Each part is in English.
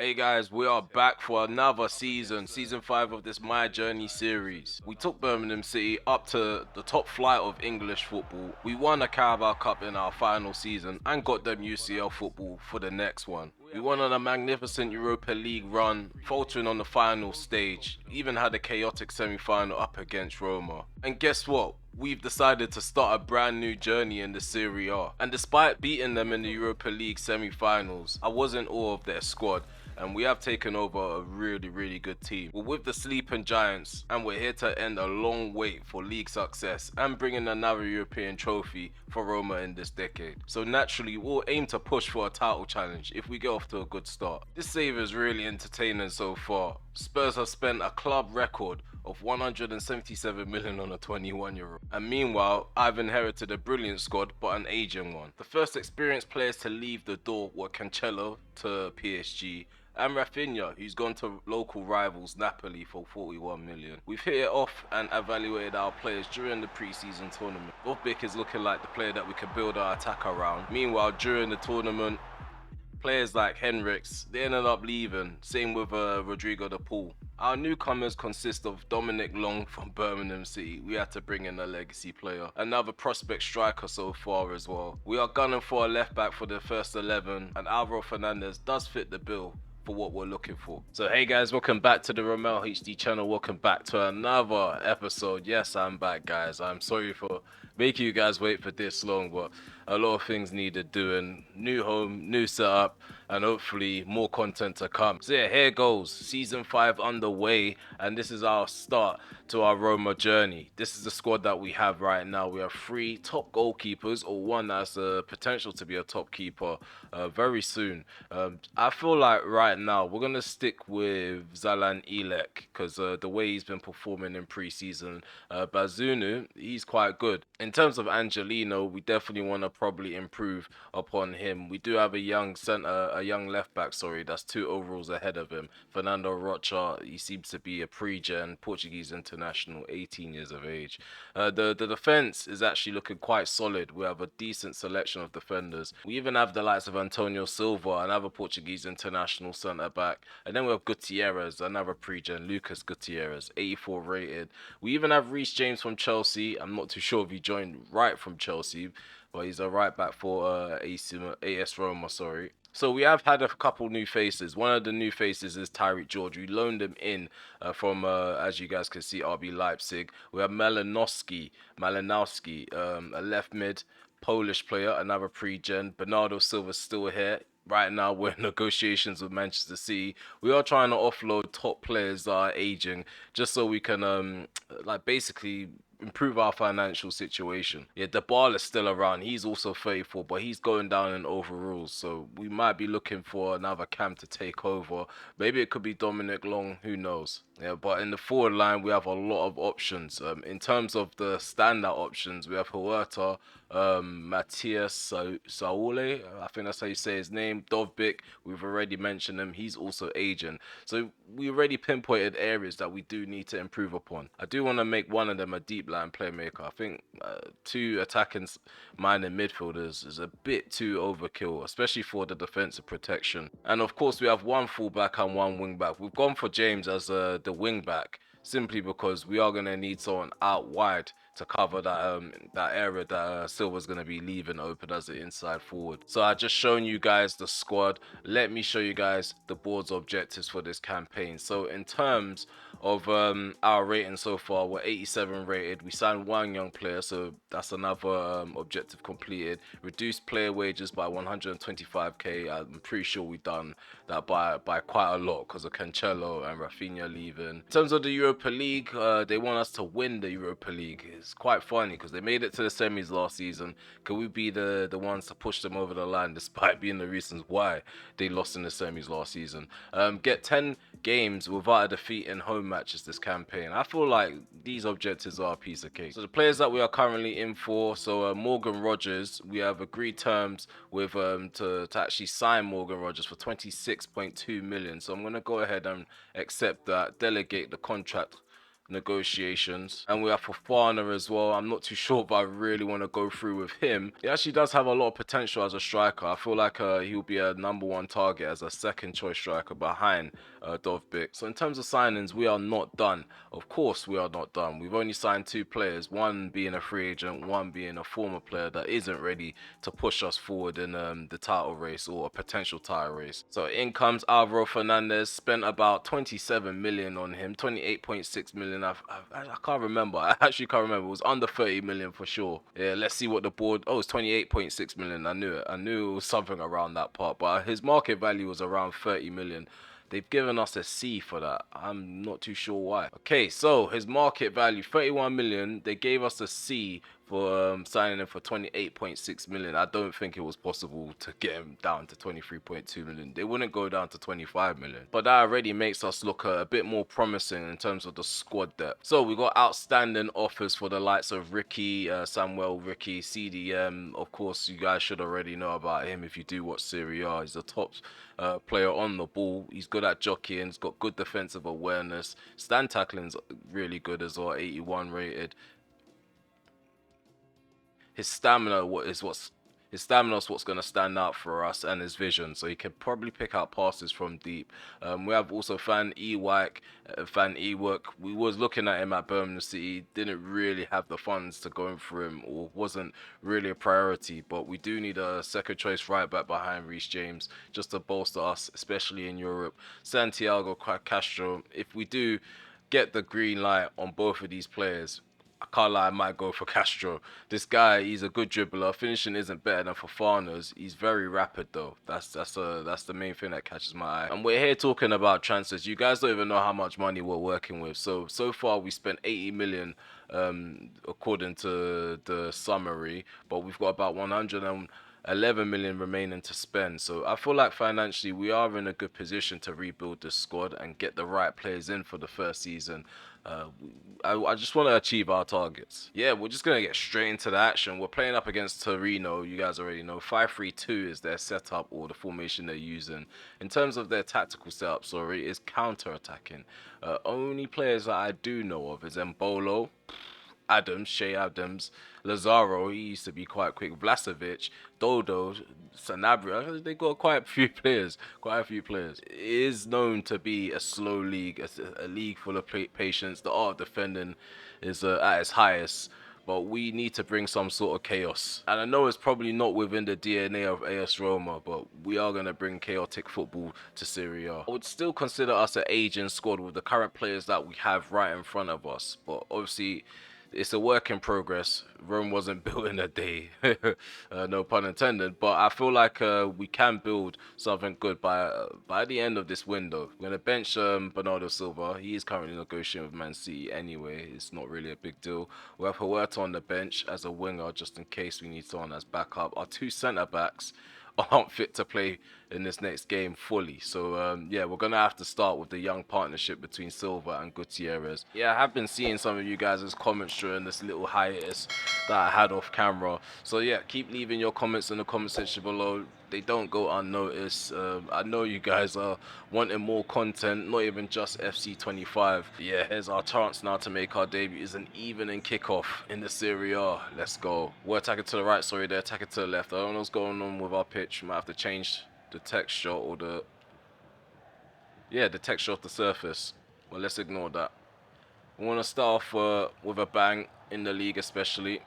Hey guys, we are back for another season 5 of this My Journey series. We took Birmingham City up to the top flight of English football. We won a Carabao Cup in our final season and got them UCL football for the next one. We won on a magnificent Europa League run, faltering on the final stage, even had a chaotic semi-final up against Roma. And guess what? We've decided to start a brand new journey in the Serie-A. And despite beating them in the Europa League semi-finals, I was in awe of their squad, and we have taken over a really good team. We're with the sleeping giants, and we're here to end a long wait for league success and bring in another European trophy for Roma in this decade. So naturally, we'll aim to push for a title challenge if we get off to a good start. This save is really entertaining so far. Spurs have spent a club record of 177 million on a 21-year-old. And meanwhile, I've inherited a brilliant squad but an aging one. The first experienced players to leave the door were Cancelo to PSG and Rafinha, who's gone to local rivals Napoli for 41 million. We've hit it off and evaluated our players during the pre-season tournament. Dovbyk is looking like the player that we could build our attack around. Meanwhile, during the tournament, players like Henriks, they ended up leaving. Same with Rodrigo de Paul. Our newcomers consist of Dominic Long from Birmingham City. We had to bring in a legacy player. Another prospect striker so far as well. We are gunning for a left back for the first 11, and Alvaro Fernandez does fit the bill for what we're looking for. So hey guys, welcome back to the RemelHD channel. Welcome back to another episode. Yes, I'm back guys. I'm sorry for making you guys wait for this long, but a lot of things needed doing. New home, new setup, and hopefully more content to come. So yeah, here goes. Season 5 underway, and this is our start to our Roma journey. This is the squad that we have right now. We have 3 top goalkeepers, or one that's a potential to be a top keeper very soon. I feel like right now we're gonna stick with Zalan Ilek because the way he's been performing in pre-season. Bazunu, he's quite good. In terms of Angelino, we definitely want to probably improve upon him. We do have a young center, a young left back, sorry, that's 2 overalls ahead of him. Fernando Rocha, he seems to be a pre-gen Portuguese international, 18 years of age. The defense is actually looking quite solid. We have a decent selection of defenders. We even have the likes of Antonio Silva, another Portuguese international centre back, and then we have Gutierrez, another pre-gen, Lucas Gutierrez, 84 rated. We even have Reece James from Chelsea. I'm not too sure if he joined right from Chelsea, but he's a right back for AS Roma, sorry. So we have had a couple new faces. One of the new faces is Tyreek George. We loaned him in from, as you guys can see, RB Leipzig. We have Malinowski, a left mid, Polish player, another pre-gen. Bernardo Silva's still here. Right now, we're in negotiations with Manchester City. We are trying to offload top players that are aging, just so we can, like, basically improve our financial situation. Yeah, Dybala is still around. He's also 34, but he's going down in overalls. So we might be looking for another cam to take over. Maybe it could be Dominic Long. Who knows? Yeah, but in the forward line, we have a lot of options. In terms of the standout options, we have Huerta, Matthias Saule, I think that's how you say his name. Dovbyk, we've already mentioned him. He's also aging. So we already pinpointed areas that we do need to improve upon. I do want to make one of them a deep line playmaker. I think 2 attacking minded midfielders is a bit too overkill, especially for the defensive protection. And of course, we have 1 fullback and 1 wing back. We've gone for James as the wing back simply because we are going to need someone out wide to cover that area that Silva's going to be leaving open as an inside forward. So I just shown you guys the squad. Let me show you guys the board's objectives for this campaign. So in terms of our rating so far, we're 87 rated. We signed 1 young player, so that's another objective completed. Reduced player wages by 125k. I'm pretty sure we've done that by quite a lot because of Cancelo and Rafinha leaving. In terms of the Europa League, they want us to win the Europa League. It's quite funny because they made it to the semis last season. Can we be the ones to push them over the line despite being the reasons why they lost in the semis last season? Get 10 games without a defeat in home matches this campaign. I feel like these objectives are a piece of cake. So the players that we are currently in for, so Morgan Rogers, we have agreed terms with to actually sign Morgan Rogers for 26.2 million. So I'm going to go ahead and accept that, delegate the contract negotiations. And we have Fofana as well. I'm not too sure if I really want to go through with him. He actually does have a lot of potential as a striker. I feel like he'll be a #1 target as a second choice striker behind Dovbyk. So in terms of signings, we are not done. Of course we are not done. We've only signed 2 players, one being a free agent, one being a former player that isn't ready to push us forward in the title race or a potential title race. So in comes Alvaro Fernandez. Spent about 27 million on him, 28.6 million. I can't remember. I actually can't remember. It was under 30 million for sure. Yeah, let's see what the board. Oh, it's 28.6 million. I knew it. I knew it was something around that part, but his market value was around 30 million. They've given us a C for that. I'm not too sure why. Okay, so his market value, 31 million. They gave us a C for signing him for 28.6 million. I don't think it was possible to get him down to 23.2 million. They wouldn't go down to 25 million. But that already makes us look a bit more promising in terms of the squad depth. So we got outstanding offers for the likes of Ricky, Samuel Ricky, CDM. Of course, you guys should already know about him if you do watch Serie-A. He's the top player on the ball. He's good at jockeying. He's got good defensive awareness. Stand tackling's really good as well, 81 rated. His stamina is what's going to stand out for us, and his vision, so he can probably pick out passes from deep. We have also Van Ewijk. We was looking at him at Birmingham City, didn't really have the funds to go for him, or wasn't really a priority, but we do need a second choice right back behind Reece James just to bolster us, especially in Europe. Santiago Castro, if we do get the green light on both of these players, I can't lie, I might go for Castro. This guy, he's a good dribbler. Finishing isn't better than Fofana's. He's very rapid though. That's the main thing that catches my eye. And we're here talking about transfers. You guys don't even know how much money we're working with. So far we spent 80 million according to the summary, but we've got about 111 million remaining to spend. So I feel like financially we are in a good position to rebuild this squad and get the right players in for the first season. I just want to achieve our targets. Yeah, we're just gonna get straight into the action. We're playing up against Torino. You guys already know 5-3-2 is their setup, or the formation they're using. In terms of their tactical setup, sorry, is counter-attacking. Only players that I do know of is Embolo, Shea Adams, Lazaro, he used to be quite quick, Vlasovic, Dodo, Sanabria. They got quite a few players. It is known to be a slow league, a league full of patience. The art of defending is at its highest, but we need to bring some sort of chaos. And I know it's probably not within the DNA of AS Roma, but we are going to bring chaotic football to Serie A. I would still consider us an aging squad with the current players that we have right in front of us, but obviously it's a work in progress. Rome wasn't built in a day, no pun intended. But I feel like we can build something good by the end of this window. We're gonna bench Bernardo Silva. He is currently negotiating with Man City anyway. It's not really a big deal. We have Huerta on the bench as a winger, just in case we need someone as backup. Our 2 centre backs aren't fit to play in this next game fully, so yeah, we're gonna have to start with the young partnership between Silva and Gutierrez. Yeah, I have been seeing some of you guys' comments during this little hiatus that I had off camera, so yeah, keep leaving your comments in the comment section below. They don't go unnoticed. I know you guys are wanting more content, not even just FC25. Yeah, here's our chance now to make our debut. Is an evening kickoff in the Serie A. Let's go. We're attacking to the right, sorry, they're attacking to the left. I don't know what's going on with our pitch. We might have to change the texture or the texture of the surface. Well, let's ignore that. We want to start off with a bang in the league, especially.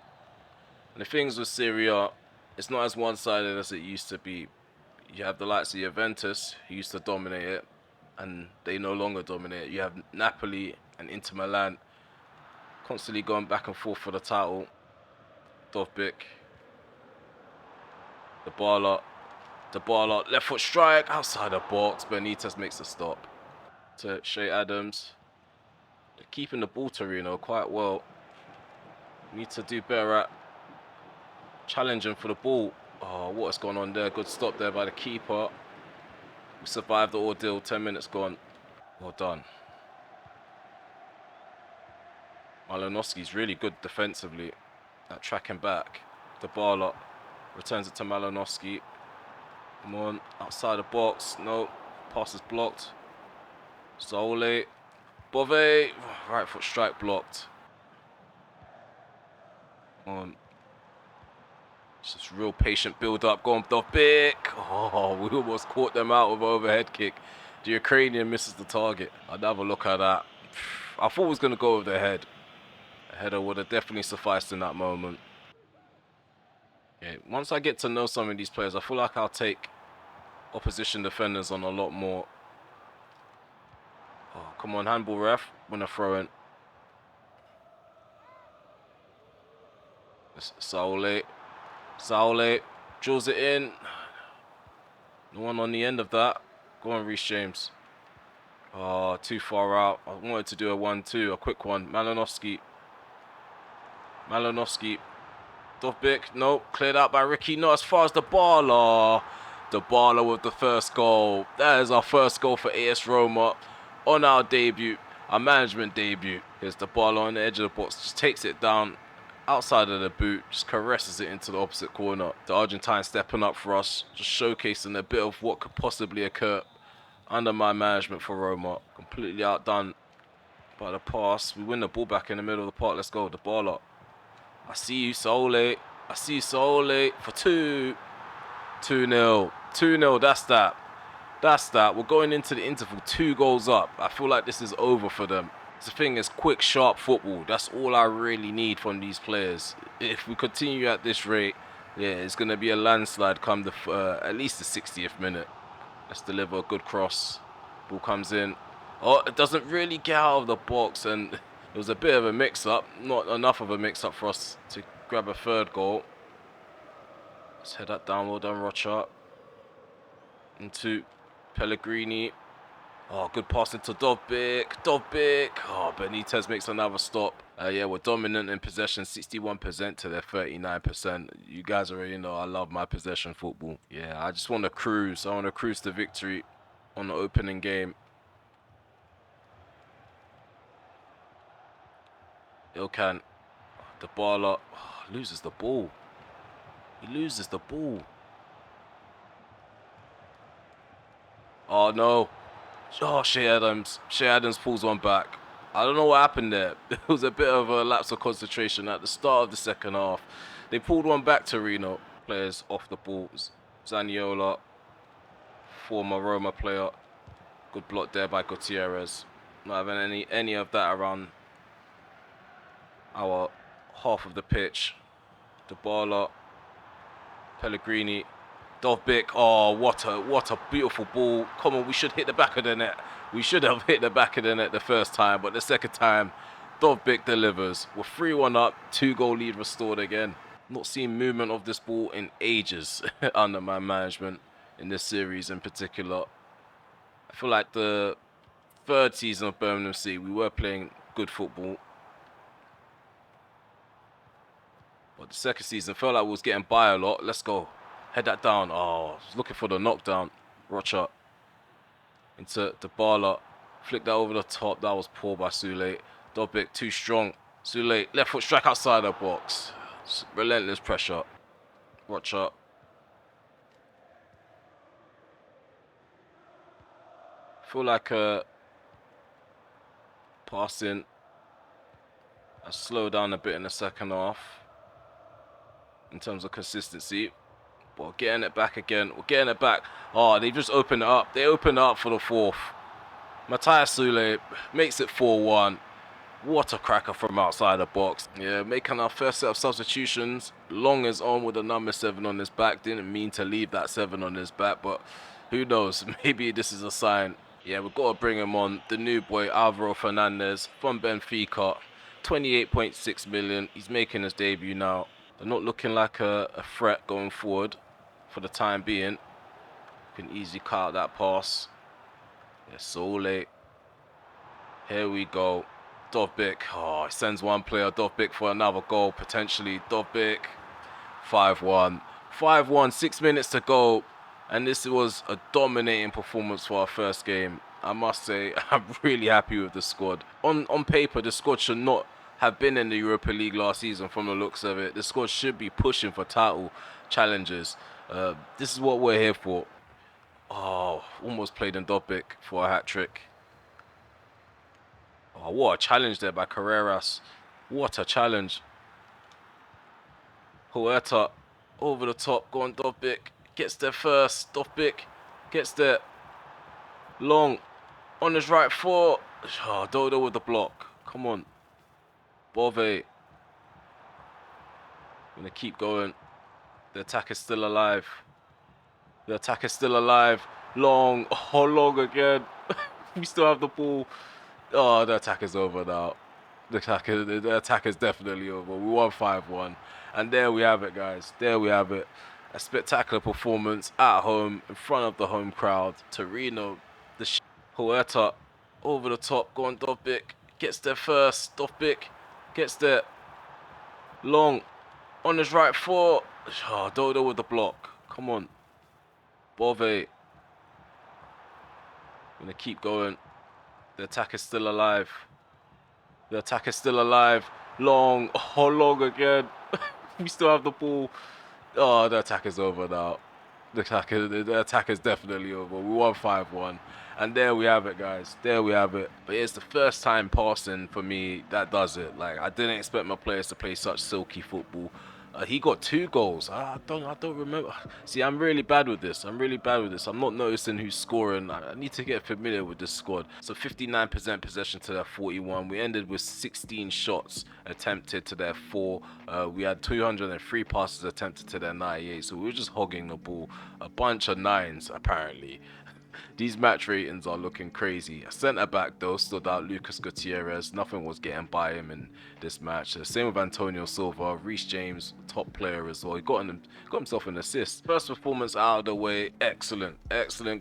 And the things with Serie A, it's not as one-sided as it used to be. You have the likes of Juventus, who used to dominate it, and they no longer dominate it. You have Napoli and Inter Milan constantly going back and forth for the title. Dovbyk, the Barla, left foot strike, outside the box. Benitez makes a stop. To Shea Adams. They're keeping the ball, Torino, quite well. Need to do better at challenging for the ball. Oh, what is going on there? Good stop there by the keeper. We survived the ordeal. 10 minutes gone. Well done. Malinowski's really good defensively at tracking back. The Barla returns it to Malinowski. Come on, outside the box. No, pass is blocked. Sole. Bove. Right foot strike blocked. On. It's just real patient build up. Going off big. Oh, we almost caught them out with an overhead kick. The Ukrainian misses the target. I'd have a look at that. I thought it was going to go over the head. A header would have definitely sufficed in that moment. Okay, once I get to know some of these players, I feel like I'll take opposition defenders on a lot more. Oh, come on, handball ref. When I throw in. Saule drills it in. The one on the end of that. Go on, Reece James. Oh, too far out. I wanted to do a 1-2, a quick one. Malinovsky. Dovbyk, nope. Cleared out by Ricky. Not as far as the baller. The baller with the first goal. That is our first goal for AS Roma on our debut, our management debut. Here's the baller on the edge of the box. Just takes it down outside of the boot. Just caresses it into the opposite corner. The Argentine stepping up for us. Just showcasing a bit of what could possibly occur under my management for Roma. Completely outdone by the pass. We win the ball back in the middle of the park. Let's go. The baller. I see you, Saule. For 2. 2-0. 2-0. That's that. We're going into the interval 2 goals up. I feel like this is over for them. The thing is quick, sharp football. That's all I really need from these players. If we continue at this rate, yeah, it's going to be a landslide come the at least the 60th minute. Let's deliver a good cross. Ball comes in. Oh, it doesn't really get out of the box, and it was a bit of a mix-up. Not enough of a mix-up for us to grab a third goal. Let's head that down. Well done, Rocha. Into Pellegrini. Oh, good pass into Dovbyk. Oh, Benitez makes another stop. Yeah, we're dominant in possession, 61% to their 39%. You guys already know I love my possession football. Yeah, I just want to cruise. I want to cruise to victory on the opening game. Ilkan, the baller, loses the ball. He loses the ball. Oh, no. Oh, Shea Adams pulls one back. I don't know what happened there. It was a bit of a lapse of concentration at the start of the second half. They pulled one back, Torino. Players off the ball. Zaniola, former Roma player. Good block there by Gutierrez. Not having any of that around our half of the pitch. The baller, Pellegrini, Dovbyk. Oh, what a beautiful ball. Come on, we should hit the back of the net. We should have hit the back of the net the first time, but the second time, Dovbyk delivers. We're 3-1 up, 2-goal lead restored again. Not seen movement of this ball in ages under my management in this series in particular. I feel like the third season of Birmingham City, we were playing good football. But the second season felt like we was getting by a lot. Let's go. Head that down. Oh, I was looking for the knockdown. Rocha into the baller. Flick that over the top. That was poor by Sule. Dovbyk too strong. Sule, left foot strike outside the box. Relentless pressure. Rocha. Feel like passing has slowed down a bit in the second half in terms of consistency. But we're getting it back again. We're getting it back. Oh, they just opened it up. They opened it up for the fourth. Matthias Sule makes it 4-1. What a cracker from outside the box. Yeah, making our first set of substitutions. Long is on with the number 7 on his back. Didn't mean to leave that 7 on his back, but who knows? Maybe this is a sign. Yeah, we've got to bring him on. The new boy, Alvaro Fernandez from Benfica. 28.6 million. He's making his debut now. They're not looking like a threat going forward for the time being. Can easily cut out that pass. Yeah, Sole. Here we go. Dovbyk. Oh, he sends one player. Dovbyk for another goal, potentially. Dovbyk. 5-1. 5-1, 6 minutes to go. And this was a dominating performance for our first game. I must say, I'm really happy with the squad. On paper, the squad should not have been in the Europa League last season from the looks of it. The squad should be pushing for title challenges. This is what we're here for. Oh, almost played in Dovbyk for a hat-trick. Oh, what a challenge there by Carreras. What a challenge. Huerta over the top, going Dovbyk. Gets there first. Dovbyk gets there. Long on his right foot. Oh, Dodo with the block. Come on. Bove. Gonna keep going. The attack is still alive. The attack is still alive. Long. Oh, long again. We still have the ball. Oh, the attack is over now. The attack is definitely over. We won 5-1. And there we have it, guys. There we have it. A spectacular performance at home in front of the home crowd. Torino, Huerta over the top, going Dovbyk. Gets there first. Dovbyk gets there. Long on his right foot. Oh, Dodo with the block. Come on. Bove. Gonna keep going. The attack is still alive. The attack is still alive. Long. Oh, long again. We still have the ball. Oh, the attack is over now. The attack is definitely over. We won 5-1. And there we have it, guys. There we have it. But it's the first time passing for me that does it. Like, I didn't expect my players to play such silky football. He got 2 goals. I don't remember. See, I'm really bad with this. I'm not noticing who's scoring. I need to get familiar with this squad. So 59% possession to their 41. We ended with 16 shots attempted to their 4. We had 203 passes attempted to their 98. So we were just hogging the ball. A bunch of 9s, apparently. These match ratings are looking crazy. A centre back though stood out, Lucas Gutierrez. Nothing was getting by him in this match. Same with Antonio Silva. Reece James, top player as well. He got himself an assist. First performance out of the way, excellent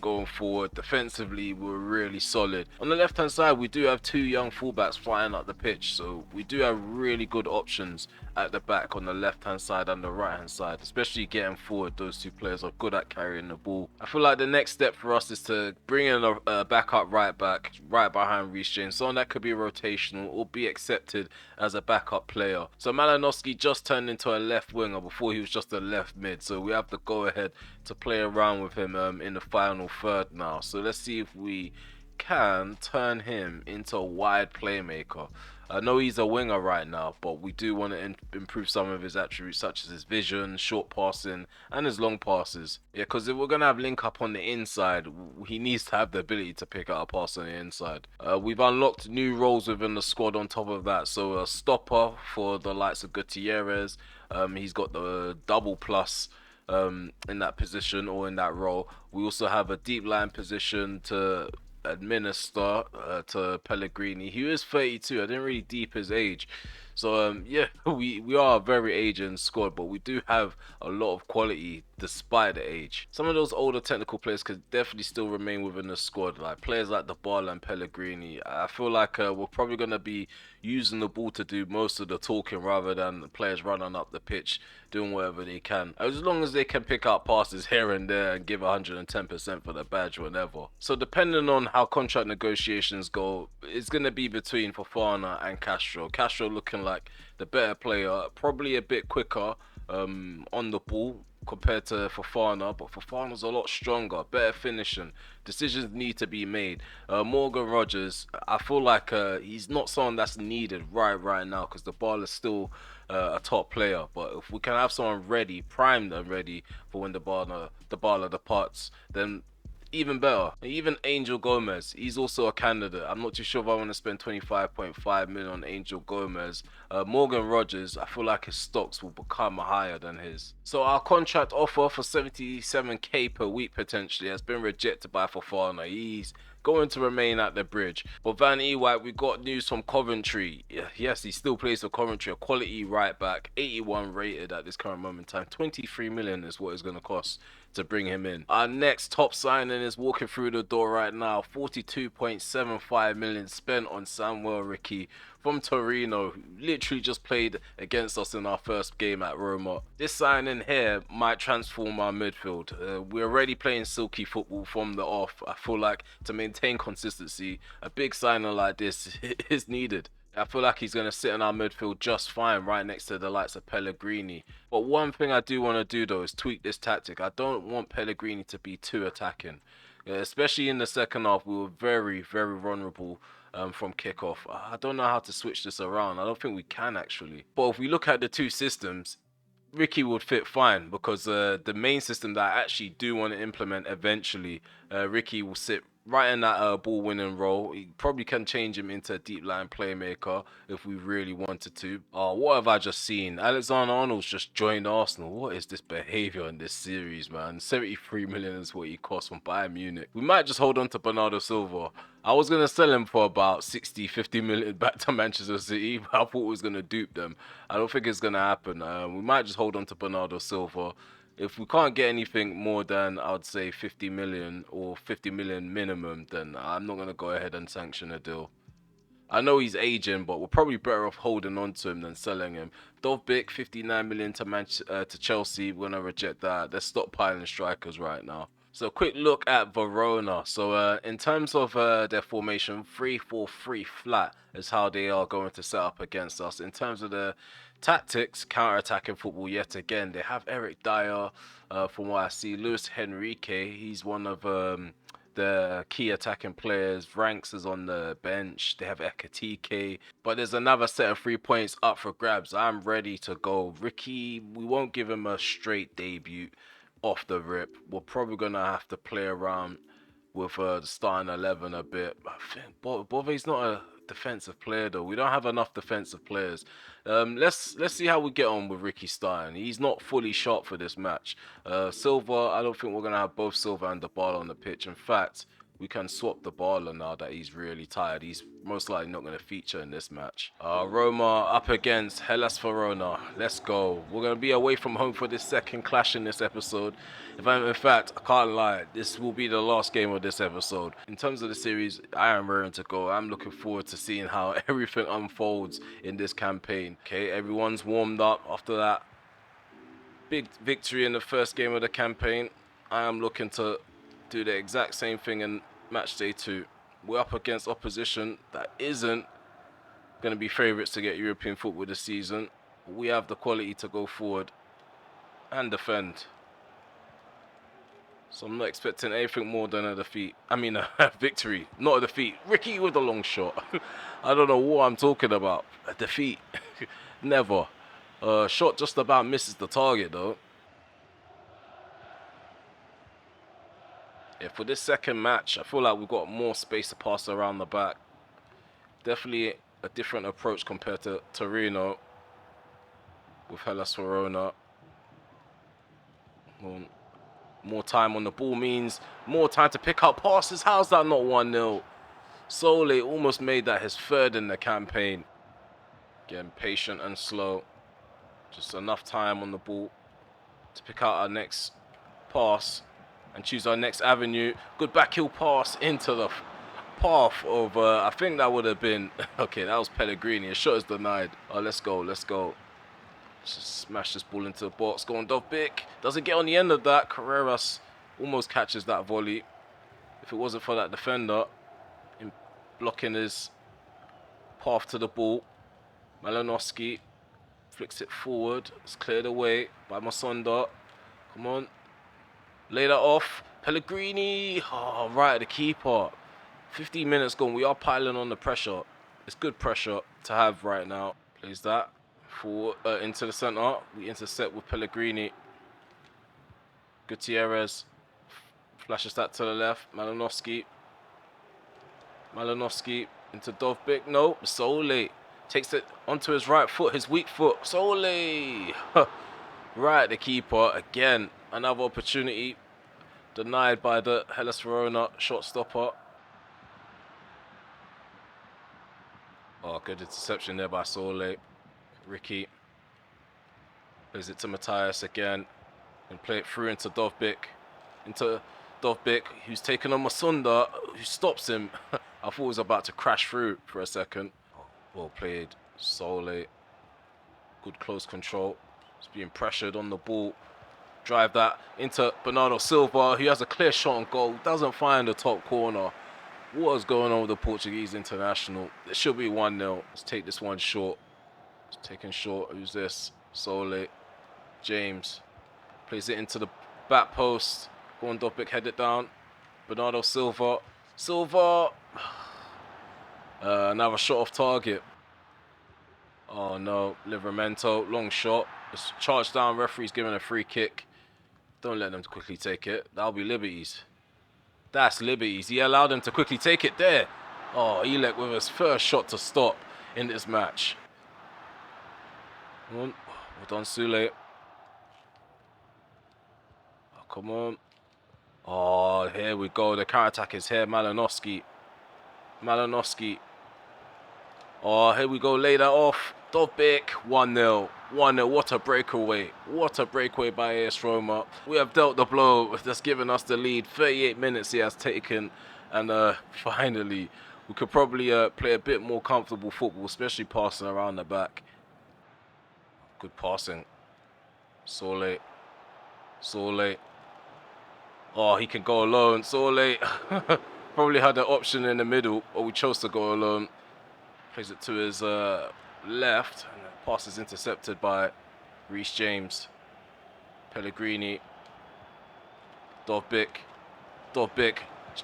going forward. Defensively, we were really solid. On the left hand side, we do have 2 young fullbacks flying up the pitch, so we do have really good options at the back on the left hand side and the right hand side, especially getting forward. Those 2 players are good at carrying the ball. I feel like the next step for us is to bring in a backup right back right behind Reece James, someone that could be rotational or be accepted as a backup player. So Malinowski just turned into a left winger before he was just a left mid, so we have to go ahead to play around with him in the final third now. So let's see if we can turn him into a wide playmaker. I know he's a winger right now, but we do want to improve some of his attributes, such as his vision, short passing, and his long passes. Yeah, because if we're going to have link up on the inside, he needs to have the ability to pick out a pass on the inside. We've unlocked new roles within the squad on top of that. So a stopper for the likes of Gutierrez. He's got the double plus in that position or in that role. We also have a deep line position to administer to Pellegrini, who is 32. I didn't really deep his age. So yeah, we are a very aging squad, but we do have a lot of quality despite the age. Some of those older technical players could definitely still remain within the squad, like players like Dybala and Pellegrini. I feel like we're probably going to be using the ball to do most of the talking rather than the players running up the pitch doing whatever they can, as long as they can pick up passes here and there and give 110% for the badge whenever. So depending on how contract negotiations go, it's going to be between Fofana and Castro. Castro looking like the better player, probably a bit quicker on the ball compared to Fofana, but Fofana's a lot stronger, better finishing. Decisions need to be made. Morgan Rogers, I feel like he's not someone that's needed right now, because the ball is still a top player. But if we can have someone ready, primed and ready for when the ball departs, then even better. Even Angel Gomez, he's also a candidate. I'm not too sure if I want to spend 25.5 million on Angel Gomez. Morgan Rogers, I feel like his stocks will become higher than his. So our contract offer for 77k per week potentially has been rejected by Fofana. He's going to remain at the bridge. But Van Ewijk, we got news from Coventry. Yes, he still plays for Coventry, a quality right back, 81 rated at this current moment in time. 23 million is what it's going to cost to bring him in. Our next top signing is walking through the door right now. 42.75 million spent on Samuel Ricky from Torino, who literally just played against us in our first game at Roma. This signing here might transform our midfield. We're already playing silky football from the off. I feel like to maintain consistency, a big signing like this is needed. I feel like he's going to sit in our midfield just fine right next to the likes of Pellegrini. But one thing I do want to do though is tweak this tactic. I don't want Pellegrini to be too attacking, Especially in the second half, we were very, very vulnerable from kickoff. I don't know how to switch this around. I don't think we can actually. But if we look at the two systems, Ricky would fit fine because the main system that I actually do want to implement eventually, Ricky will sit right in that ball winning role. He probably can change him into a deep line playmaker if we really wanted to. Oh, what have I just seen? Alexander Arnold's just joined Arsenal. What is this behavior in this series, man? 73 million is what he cost from Bayern Munich. We might just hold on to Bernardo Silva. I was going to sell him for about 60, 50 million back to Manchester City, but I thought we was going to dupe them. I don't think it's going to happen. We might just hold on to Bernardo Silva. If we can't get anything more than, I would say, 50 million or 50 million minimum, then I'm not going to go ahead and sanction a deal. I know he's aging, but we're probably better off holding on to him than selling him. Dovbyk, 59 million to Chelsea. We're going to reject that. They're stockpiling strikers right now. So a quick look at Verona. So in terms of their formation, 3-4-3 flat is how they are going to set up against us. In terms of the tactics, counter-attacking football yet again. They have Eric Dyer, from what I see. Luis Henrique, he's one of the key attacking players. Ranks is on the bench. They have Ekatike. But there's another set of 3 points up for grabs. I'm ready to go. Ricky, we won't give him a straight debut off the rip. We're probably going to have to play around with the starting 11 a bit. I think Bove's not a defensive player though. We don't have enough defensive players. Let's see how we get on with Ricky starting. He's not fully sharp for this match. Silva, I don't think we're going to have both Silva and Dybala on the pitch. In fact, we can swap Dybala now that he's really tired. He's most likely not going to feature in this match. Roma up against Hellas Verona. Let's go. We're going to be away from home for this second clash in this episode. In fact, I can't lie, this will be the last game of this episode. In terms of the series, I am raring to go. I'm looking forward to seeing how everything unfolds in this campaign. Okay, everyone's warmed up after that big victory in the first game of the campaign. I am looking to do the exact same thing in Matchday 2. We're up against opposition that isn't going to be favourites to get European football this season. We have the quality to go forward and defend. So I'm not expecting anything more than a defeat. I mean, a victory, not a defeat. Ricky with a long shot. I don't know what I'm talking about. A defeat. Never. Shot just about misses the target, though. Yeah, for this second match, I feel like we've got more space to pass around the back. Definitely a different approach compared to Torino with Hellas Verona. More time on the ball means more time to pick up passes. How's that not 1-0? Sole almost made that his third in the campaign. Again, patient and slow. Just enough time on the ball to pick out our next pass and choose our next avenue. Good backheel pass into the path of, I think that would have been, okay, that was Pellegrini. A shot is denied. Oh, let's go, let's go. Just smash this ball into the box. Go on, Dovbyk. Doesn't get on the end of that. Carreras almost catches that volley. If it wasn't for that defender in blocking his path to the ball. Malinowski flicks it forward. It's cleared away by Masonda. Come on. Lay that off. Pellegrini. Oh, right at the keeper. 15 minutes gone. We are piling on the pressure. It's good pressure to have right now. Plays that forward into the centre. We intercept with Pellegrini. Gutierrez flashes that to the left. Malinowski into Dovbyk. No, Sole takes it onto his right foot, his weak foot. Sole right at the keeper again. Another opportunity denied by the Hellas Verona shot stopper. Oh, good interception there by Sole. Ricky plays it to Matthias again and play it through into Dovbyk. Who's taken on Masunda, who stops him. I thought he was about to crash through for a second. Well played, Sole. Good close control. He's being pressured on the ball. Drive that into Bernardo Silva, who has a clear shot on goal. Doesn't find the top corner. What is going on with the Portuguese international? It should be 1-0. Let's take this one short. It's taken short. Who's this? Sole. James. Plays it into the back post. Go on, Dovbyk, head it down. Bernardo Silva. Silva. Another shot off target. Oh no, Livramento, long shot. It's charged down, referee's giving a free kick. Don't let them quickly take it. That'll be Liberties. That's Liberties. He allowed them to quickly take it there. Oh, Elek with his first shot to stop in this match. Come on. Well done, Sule. Oh, come on. Oh, here we go. The counter-attack is here. Malinowski. Oh, here we go. Lay that off. Dovbyk. 1-0. 1-0. What a breakaway. What a breakaway by AS Roma. We have dealt the blow that's given us the lead. 38 minutes he has taken. And finally, we could probably play a bit more comfortable football, especially passing around the back. Good passing. Sole. Oh, he can go alone. Sole. Probably had an option in the middle, or we chose to go alone. Plays it to his left, and the pass is intercepted by Reece James. Pellegrini. Dovbyk.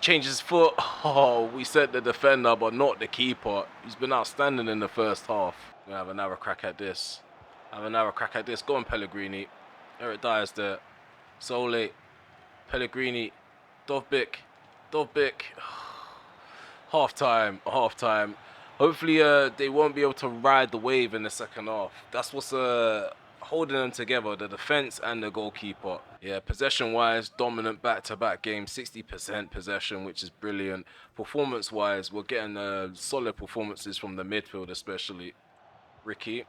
Changes his foot. Oh, we sent the defender, but not the keeper. He's been outstanding in the first half. We're going to have another crack at this. Go on, Pellegrini. Eric Dyer's there. Sole. Pellegrini. Dovbyk. Half time. Hopefully they won't be able to ride the wave in the second half. That's what's holding them together, the defense and the goalkeeper. Yeah, possession-wise, dominant back-to-back games, 60% possession, which is brilliant. Performance-wise, we're getting solid performances from the midfield especially. Ricky.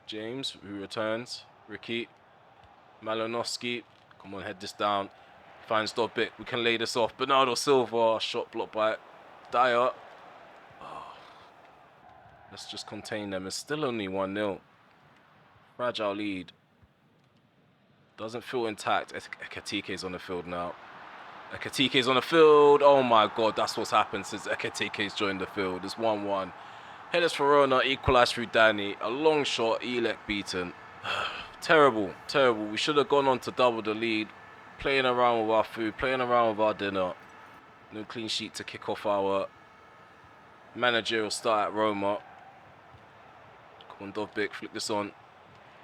James, who returns. Ricky. Malinowski. Come on, head this down. Finds Dovbyk. We can lay this off. Bernardo Silva. Shot blocked by Dyer. Oh. Let's just contain them. It's still only 1-0. Fragile lead. Doesn't feel intact. Ekatike's on the field now. Oh my god, that's what's happened since Ekatike's joined the field. It's 1-1. Hellas Verona equalised through Danny. A long shot. Elek beaten. Terrible. We should have gone on to double the lead. Playing around with our food, playing around with our dinner. No clean sheet to kick off our managerial start at Roma. Come on, Dovbyk, flick this on.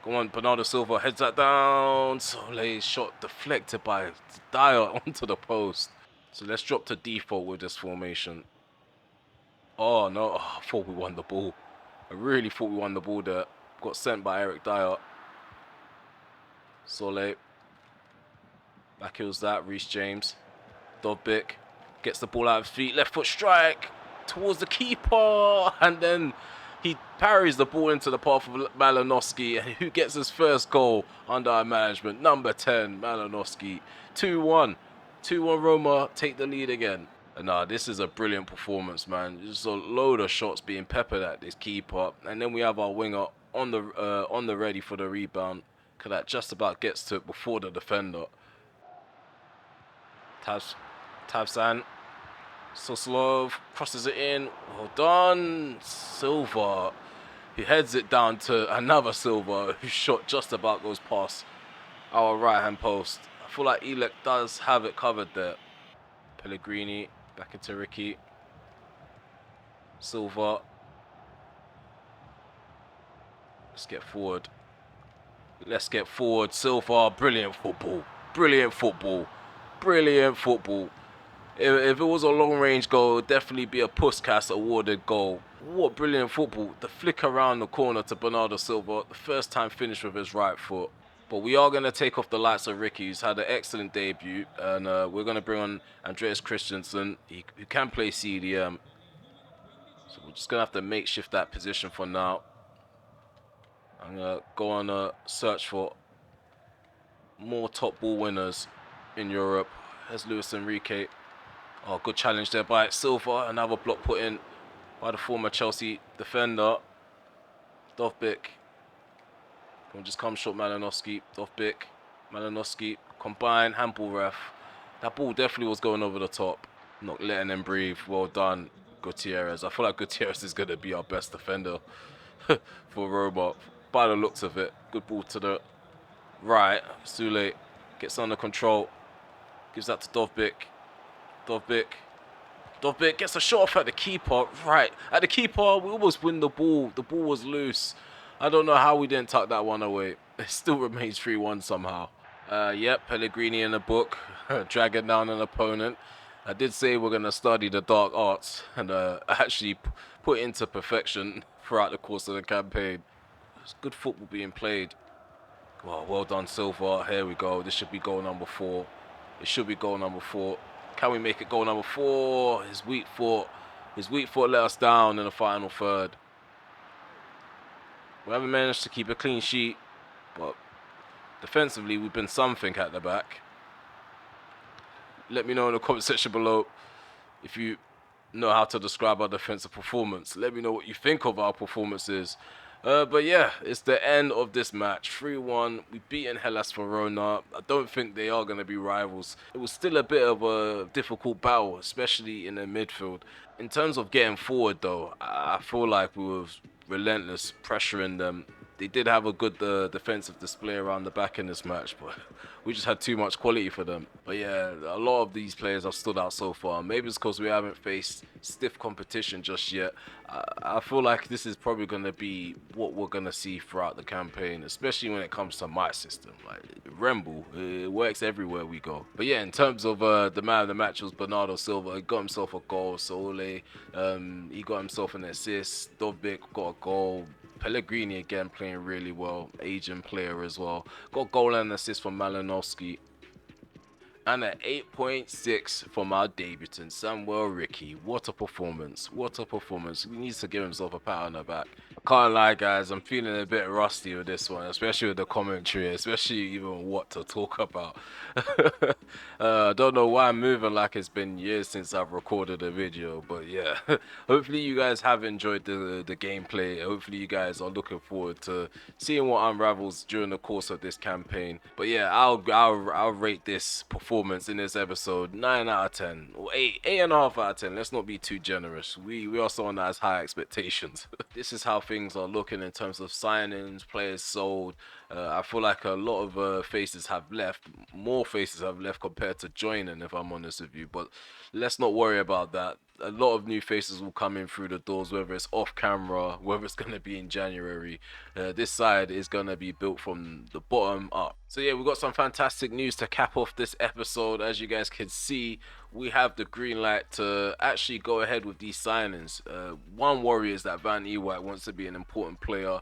Come on, Bernardo Silva heads that down. Soleil's shot deflected by Dyer onto the post. So let's drop to default with this formation. Oh no, I thought we won the ball. I really thought we won the ball there. Got sent by Eric Dyer. Soleil. Back heels that, Reece James. Dovbyk gets the ball out of his feet. Left foot strike towards the keeper. And then he parries the ball into the path of Malinowski, who gets his first goal under our management. Number 10, Malinowski. 2-1. 2-1 Roma take the lead again. And this is a brilliant performance, man. There's a load of shots being peppered at this keeper. And then we have our winger on the ready for the rebound. Because that just about gets to it before the defender. Tavsan. Soslov crosses it in. Well done. Silva. He heads it down to another Silva whose shot just about goes past our right hand post. I feel like Elek does have it covered there. Pellegrini back into Ricky. Silva. Let's get forward. Silva. Brilliant football. If it was a long-range goal, it would definitely be a Puskas awarded goal. What brilliant football. The flick around the corner to Bernardo Silva. The first time finish with his right foot. But we are going to take off the lights of Ricky, who's had an excellent debut. And we're going to bring on Andreas Christensen, who can play CDM. So we're just going to have to makeshift that position for now. I'm going to go on a search for more top ball winners in Europe. There's Luis Enrique. Oh, good challenge there by Silva. Another block put in by the former Chelsea defender. Dovbyk. Just come short, Malinowski. Malinowski. Combined. Handball ref. That ball definitely was going over the top. Not letting them breathe. Well done, Gutierrez. I feel like Gutierrez is going to be our best defender for Roma. By the looks of it. Good ball to the right. Sule gets under control. Gives that to Dovbyk. Dovbyk. Dovbyk gets a shot off at the keeper. Right. At the keeper, we almost win the ball. The ball was loose. I don't know how we didn't tuck that one away. It still remains 3-1 somehow. Yep, Pellegrini in the book. Dragging down an opponent. I did say we're going to study the dark arts and actually put it into perfection throughout the course of the campaign. It's good football being played. Well done, Silva. Here we go. This should be goal number 4. It should be goal number 4. Can we make it goal number 4? His weak foot let us down in the final third. We haven't managed to keep a clean sheet, but defensively we've been something at the back. Let me know in the comment section below if you know how to describe our defensive performance. Let me know what you think of our performances. But yeah, it's the end of this match. 3-1. We've beaten Hellas Verona. I don't think they are going to be rivals. It was still a bit of a difficult battle, especially in the midfield. In terms of getting forward, though, I feel like we were relentless, pressuring them. They did have a good defensive display around the back in this match, but we just had too much quality for them. But yeah, a lot of these players have stood out so far. Maybe it's because we haven't faced stiff competition just yet. I feel like this is probably going to be what we're going to see throughout the campaign, especially when it comes to my system. Like Remble, it works everywhere we go. But yeah, in terms of the man of the match was Bernardo Silva. He got himself a goal. Sole, he got himself an assist. Dovbyk got a goal. Pellegrini again playing really well, Asian player as well. Got goal and assist from Malinowski. And an 8.6 from our debutant, Samuel Ricky. What a performance. What a performance. He needs to give himself a pat on the back. I can't lie, guys. I'm feeling a bit rusty with this one, especially with the commentary, especially even what to talk about. I don't know why I'm moving like it's been years since I've recorded a video, but yeah. Hopefully you guys have enjoyed the gameplay. Hopefully you guys are looking forward to seeing what unravels during the course of this campaign. But yeah, I'll rate this performance in this episode 9 out of 10 or 8.5 out of 10. Let's not be too generous. We are someone that has high expectations. This is how things are looking in terms of signings, players sold. I feel like a lot of faces have left. More faces have left compared to joining, if I'm honest with you. But let's not worry about that. A lot of new faces will come in through the doors, whether it's off camera, whether it's going to be in January. This side is going to be built from the bottom up. So yeah, we've got some fantastic news to cap off this episode. As you guys can see, we have the green light to actually go ahead with these signings. One worry is that Van Ewijk wants to be an important player.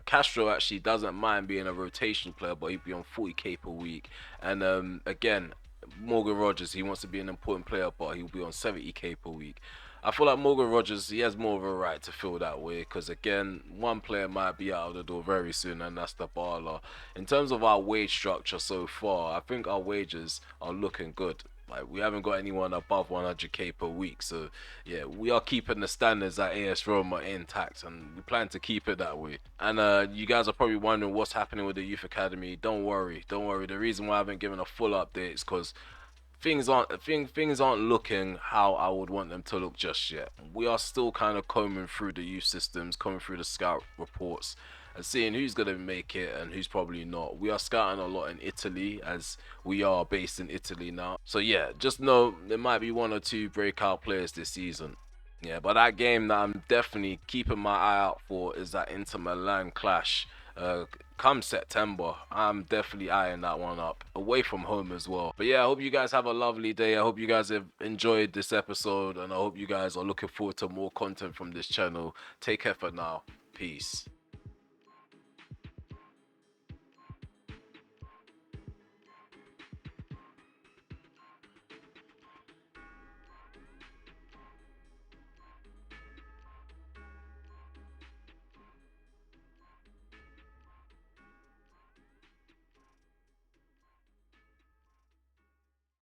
Castro actually doesn't mind being a rotation player, but he'd be on 40k per week. And again, Morgan Rogers, he wants to be an important player, but he'll be on 70k per week. I feel like Morgan Rogers, he has more of a right to feel that way because, again, one player might be out of the door very soon, and that's the Barla. In terms of our wage structure so far, I think our wages are looking good. Like, we haven't got anyone above 100k per week, so yeah, we are keeping the standards at AS Roma intact, and we plan to keep it that way. And you guys are probably wondering what's happening with the youth academy. Don't worry. The reason why I haven't given a full update is because things aren't looking how I would want them to look just yet. We are still kind of combing through the youth systems, combing through the scout reports, and seeing who's going to make it and who's probably not. We are scouting a lot in Italy, as we are based in Italy now. So yeah, just know there might be 1 or 2 breakout players this season. Yeah, but that game that I'm definitely keeping my eye out for is that Inter Milan clash. Come September, I'm definitely eyeing that one up, away from home as well. But yeah, I hope you guys have a lovely day. I hope you guys have enjoyed this episode, and I hope you guys are looking forward to more content from this channel. Take care for now. Peace.